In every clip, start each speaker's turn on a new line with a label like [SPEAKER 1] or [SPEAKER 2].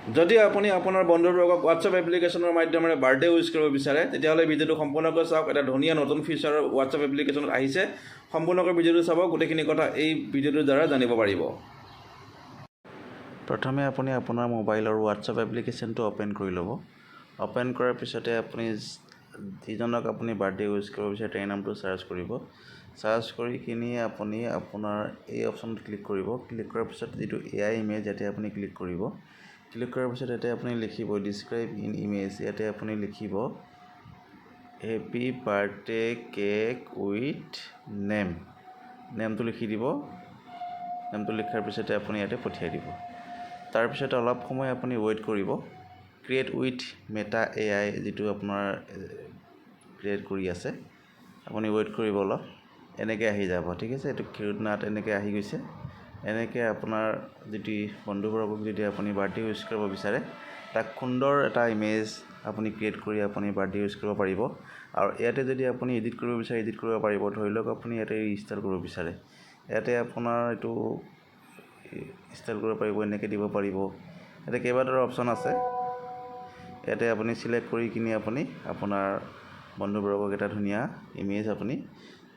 [SPEAKER 1] যদি আপুনি আপোনাৰ বন্ধুবৰ্গক হোৱাটছআপ এপ্লিকেশ্যনৰ মাধ্যমেৰে বাৰ্থডে উইচ কৰিব বিচাৰে তেতিয়াহ'লে ভিডিঅ'টো সম্পূৰ্ণকৈ চাওক। এটা ধুনীয়া নতুন ফিচাৰ হোৱাটছআপ এপ্লিকেশ্যনত আহিছে। সম্পূৰ্ণকৈ ভিডিঅ'টো চাব, গোটেইখিনি কথা এই ভিডিঅ'টোৰ দ্বাৰা জানিব পাৰিব। প্ৰথমে আপুনি আপোনাৰ মোবাইলৰ হোৱাটছআপ এপ্লিকেশ্যনটো অ'পেন কৰি ল'ব। অ'পেন কৰাৰ পিছতে আপুনি যিজনক আপুনি বাৰ্থডে উইচ কৰিব বিচাৰে তেওঁৰ নামটো চাৰ্চ কৰিব। চাৰ্চ কৰি কিনি আপুনি আপোনাৰ এই অপশ্যনত ক্লিক কৰিব। ক্লিক কৰাৰ পিছত যিটো AI ইমেজ ইয়াতে আপুনি ক্লিক কৰিব। ক্লিক কৰাৰ পিছত ইয়াতে আপুনি লিখিব ডিছক্ৰাইব ইন ইমেজ। ইয়াতে আপুনি লিখিব happy birthday cake with name. নেমটো লিখি দিব। নেমটো লিখাৰ পিছতে আপুনি ইয়াতে পঠিয়াই দিব। তাৰপিছতে অলপ সময় আপুনি ৱেইট কৰিব। ক্ৰিয়েট উইথ মেটা AI যিটো আপোনাৰ ক্ৰিয়েট কৰি আছে, আপুনি ৱেইট কৰিব অলপ। এনেকৈ আহি যাব, ঠিক আছে। এইটো কিউটনাট এনেকৈ আহি গৈছে। এনেকৈ আপোনাৰ যদি বন্ধুবৰ্গক যদি আপুনি বাৰ্থডে উইচ কৰিব বিচাৰে তাক সুন্দৰ এটা ইমেজ আপুনি ক্ৰিয়েট কৰি আপুনি বাৰ্থডে উইচ কৰিব পাৰিব। আৰু ইয়াতে যদি আপুনি এডিট কৰিব বিচাৰে এডিট কৰিব পাৰিব। ধৰি লওক আপুনি ইয়াতে ষ্টাইল কৰিব বিচাৰে, ইয়াতে আপোনাৰ এইটো ষ্টাইল কৰিব পাৰিব, এনেকৈ দিব পাৰিব। ইয়াতে কেইবাটাও অপশ্যন আছে। ইয়াতে আপুনি চিলেক্ট কৰি কিনি আপুনি আপোনাৰ বন্ধুবৰ্গক এটা ধুনীয়া ইমেজ আপুনি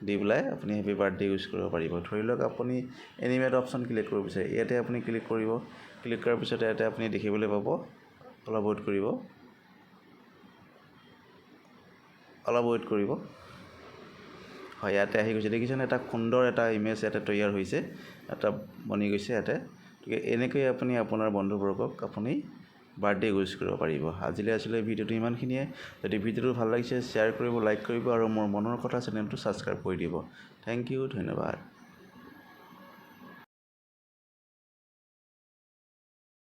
[SPEAKER 1] দি পেলাই আপুনি হেপী বাৰ্থডে ইউজ কৰিব পাৰিব। ধৰি লওক আপুনি এনিমেট অপশ্যন ক্লিক কৰিব বিচাৰে, ইয়াতে আপুনি ক্লিক কৰিব। ক্লিক কৰাৰ পিছত ইয়াতে আপুনি দেখিবলৈ পাব, অলপ ৱেইট কৰিব, হয় ইয়াতে আহি গৈছে। দেখিছেনে এটা সুন্দৰ এটা ইমেজ ইয়াতে তৈয়াৰ হৈছে, এটা বনি গৈছে ইয়াতে। গতিকে এনেকৈ আপুনি আপোনাৰ বন্ধুবৰ্গক আপুনি বাৰ্থডে উইচ কৰিব পাৰিব। আজিলৈ আছিলে ভিডিঅ'টো ইমানখিনিয়ে। যদি ভিডিঅ'টো ভাল লাগিছে শ্বেয়াৰ কৰিব, লাইক কৰিব আৰু মোৰ মনৰ কথা চেনেলটো ছাবস্ক্ৰাইব কৰি দিব। থেংক ইউ, ধন্যবাদ।